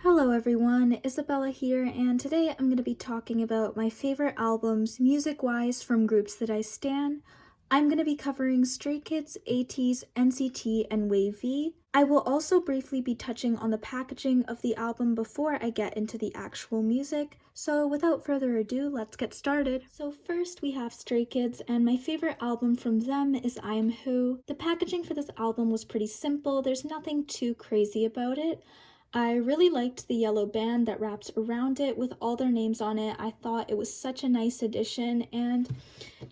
Hello everyone, Isabella here, and today I'm going to be talking about my favorite albums music-wise from groups that I stan. I'm going to be covering Stray Kids, Ateez, NCT, and Wayv. I will also briefly be touching on the packaging of the album before I get into the actual music, so without further ado, let's get started. So first we have Stray Kids, and my favorite album from them is I Am Who. The packaging for this album was pretty simple, there's nothing too crazy about it. I really liked the yellow band that wraps around it with all their names on it. I thought it was such a nice addition, and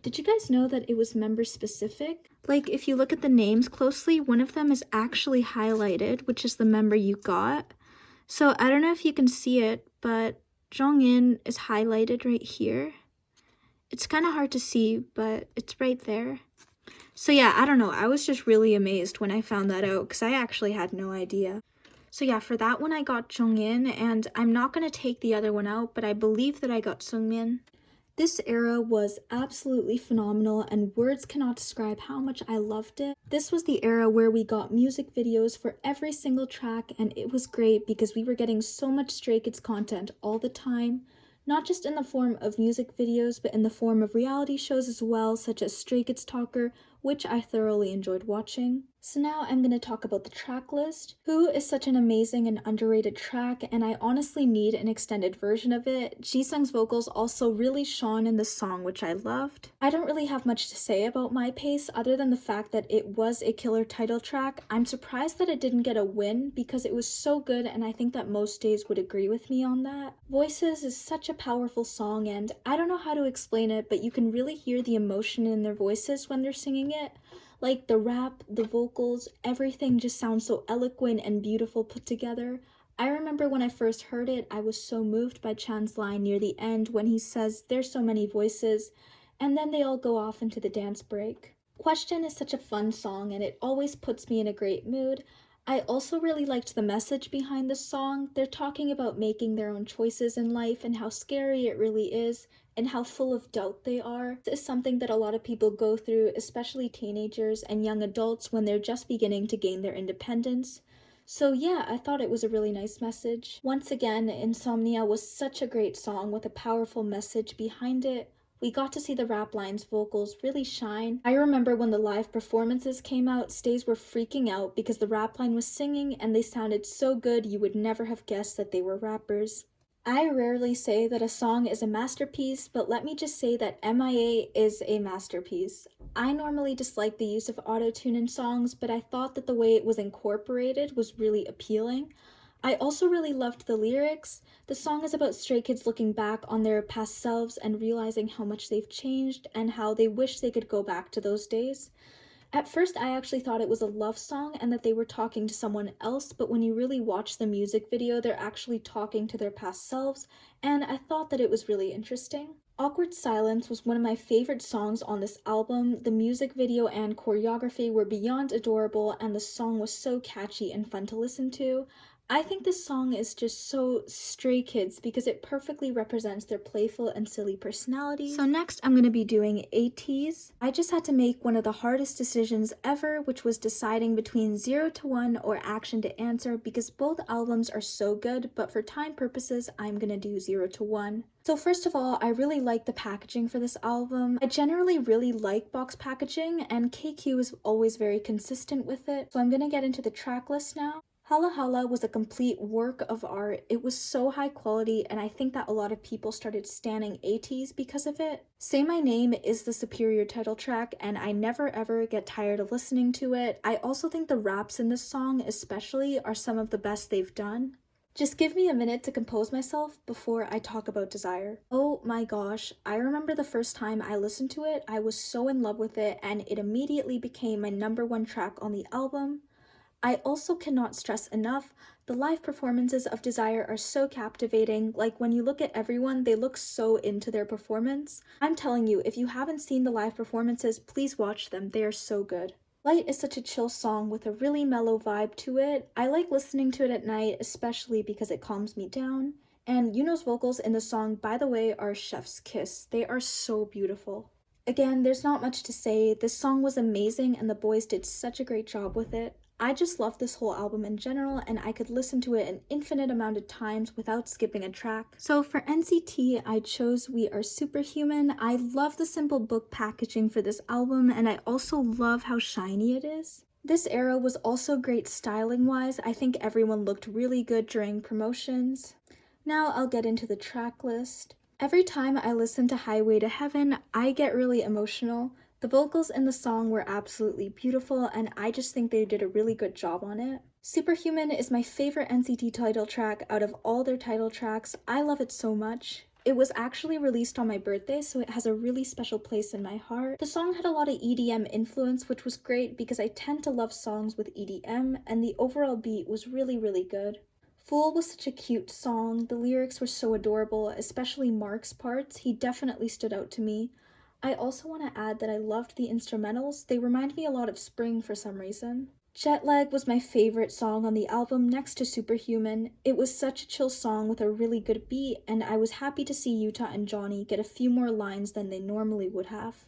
did you guys know that it was member specific? Like, if you look at the names closely, one of them is actually highlighted, which is the member you got. So I don't know if you can see it, but Jongin is highlighted right here. It's kind of hard to see, but it's right there. So yeah, I don't know, I was just really amazed when I found that out because I actually had no idea. So yeah, for that one I got Jongin, and I'm not going to take the other one out, but I believe that I got Seungmin. This era was absolutely phenomenal, and words cannot describe how much I loved it. This was the era where we got music videos for every single track, and it was great because we were getting so much Stray Kids content all the time. Not just in the form of music videos, but in the form of reality shows as well, such as Stray Kids Talker, which I thoroughly enjoyed watching. So now I'm going to talk about the track list. Who is such an amazing and underrated track, and I honestly need an extended version of it. Jisung's vocals also really shone in this song, which I loved. I don't really have much to say about My Pace other than the fact that it was a killer title track. I'm surprised that it didn't get a win because it was so good, and I think that most days would agree with me on that. Voices is such a powerful song, and I don't know how to explain it, but you can really hear the emotion in their voices when they're singing it. Like the rap, the vocals, everything just sounds so eloquent and beautiful put together. I remember when I first heard it, I was so moved by Chan's line near the end when he says there's so many voices, and then they all go off into the dance break. Question is such a fun song, and it always puts me in a great mood. I also really liked the message behind the song. They're talking about making their own choices in life and how scary it really is, and how full of doubt they are. This is something that a lot of people go through, especially teenagers and young adults when they're just beginning to gain their independence. So yeah, I thought it was a really nice message. Once again, Insomnia was such a great song with a powerful message behind it. We got to see the rap line's vocals really shine. I remember when the live performances came out, stays were freaking out because the rap line was singing and they sounded so good you would never have guessed that they were rappers. I rarely say that a song is a masterpiece, but let me just say that MIA is a masterpiece. I normally dislike the use of autotune in songs, but I thought that the way it was incorporated was really appealing. I also really loved the lyrics. The song is about Stray Kids looking back on their past selves and realizing how much they've changed and how they wish they could go back to those days. At first, I actually thought it was a love song and that they were talking to someone else, but when you really watch the music video, they're actually talking to their past selves, and I thought that it was really interesting. Awkward Silence was one of my favorite songs on this album. The music video and choreography were beyond adorable, and the song was so catchy and fun to listen to. I think this song is just so Stray Kids because it perfectly represents their playful and silly personalities. So next I'm going to be doing Ateez. I just had to make one of the hardest decisions ever, which was deciding between 0 to 1 or Action to Answer because both albums are so good, but for time purposes I'm going to do 0 to 1. So first of all, I really like the packaging for this album. I generally really like box packaging, and KQ is always very consistent with it. So I'm going to get into the track list now. Hala Hala was a complete work of art. It was so high quality, and I think that a lot of people started standing Ateez because of it. Say My Name is the superior title track, and I never ever get tired of listening to it. I also think the raps in this song especially are some of the best they've done. Just give me a minute to compose myself before I talk about Desire. Oh my gosh, I remember the first time I listened to it, I was so in love with it, and it immediately became my #1 track on the album. I also cannot stress enough, the live performances of Desire are so captivating. Like when you look at everyone, they look so into their performance. I'm telling you, if you haven't seen the live performances, please watch them, they are so good. Light is such a chill song with a really mellow vibe to it. I like listening to it at night, especially because it calms me down. And Yuno's vocals in the song, by the way, are chef's kiss. They are so beautiful. Again, there's not much to say. This song was amazing and the boys did such a great job with it. I just love this whole album in general, and I could listen to it an infinite amount of times without skipping a track. So for NCT, I chose We Are Superhuman. I love the simple book packaging for this album, and I also love how shiny it is. This era was also great styling-wise. I think everyone looked really good during promotions. Now I'll get into the track list. Every time I listen to Highway to Heaven, I get really emotional. The vocals in the song were absolutely beautiful, and I just think they did a really good job on it. Superhuman is my favorite NCT title track out of all their title tracks. I love it so much. It was actually released on my birthday, so it has a really special place in my heart. The song had a lot of EDM influence, which was great because I tend to love songs with EDM, and the overall beat was really, really good. Fool was such a cute song. The lyrics were so adorable, especially Mark's parts. He definitely stood out to me. I also want to add that I loved the instrumentals. They remind me a lot of spring for some reason. Jet Lag was my favorite song on the album next to Superhuman. It was such a chill song with a really good beat, and I was happy to see Utah and Johnny get a few more lines than they normally would have.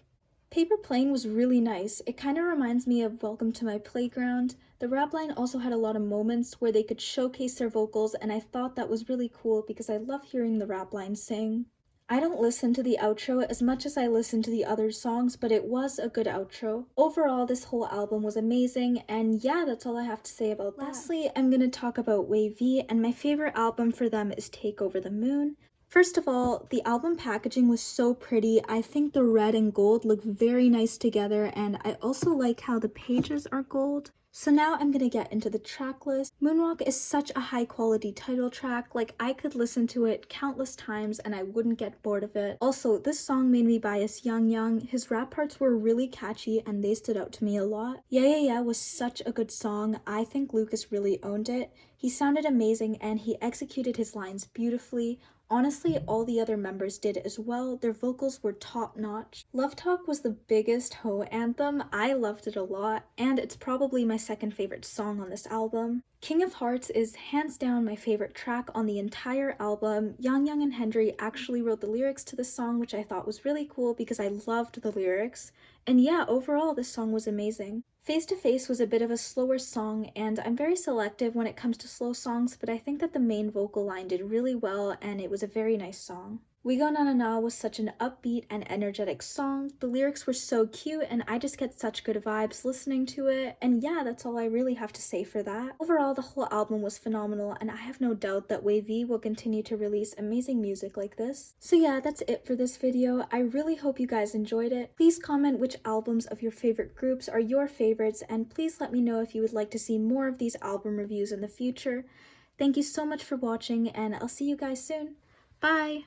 Paper Plane was really nice. It kind of reminds me of Welcome to My Playground. The rap line also had a lot of moments where they could showcase their vocals, and I thought that was really cool because I love hearing the rap line sing. I don't listen to the outro as much as I listen to the other songs, but it was a good outro. Overall, this whole album was amazing, and yeah, that's all I have to say about that. Lastly, I'm gonna talk about Wayv, and my favorite album for them is Take Over the Moon. First of all, the album packaging was so pretty. I think the red and gold look very nice together, and I also like how the pages are gold. So now I'm gonna get into the track list. Moonwalk is such a high quality title track, like I could listen to it countless times and I wouldn't get bored of it. Also, this song made me bias Young Young. His rap parts were really catchy and they stood out to me a lot. Yeah Yeah Yeah was such a good song. I think Lucas really owned it. He sounded amazing and he executed his lines beautifully. Honestly, all the other members did as well. Their vocals were top notch. Love Talk was the biggest Ho anthem. I loved it a lot, and it's probably my second favorite song on this album. King of Hearts is hands down my favorite track on the entire album. Yang Yang and Hendry actually wrote the lyrics to this song, which I thought was really cool because I loved the lyrics. And yeah, overall this song was amazing. Face to Face was a bit of a slower song, and I'm very selective when it comes to slow songs, but I think that the main vocal line did really well and it was a very nice song. We Go Na Na Na was such an upbeat and energetic song. The lyrics were so cute and I just get such good vibes listening to it, and yeah, that's all I really have to say for that. Overall, the whole album was phenomenal and I have no doubt that Wayv will continue to release amazing music like this. So yeah, that's it for this video. I really hope you guys enjoyed it. Please comment which albums of your favorite groups are your favorites, and please let me know if you would like to see more of these album reviews in the future. Thank you so much for watching and I'll see you guys soon. Bye!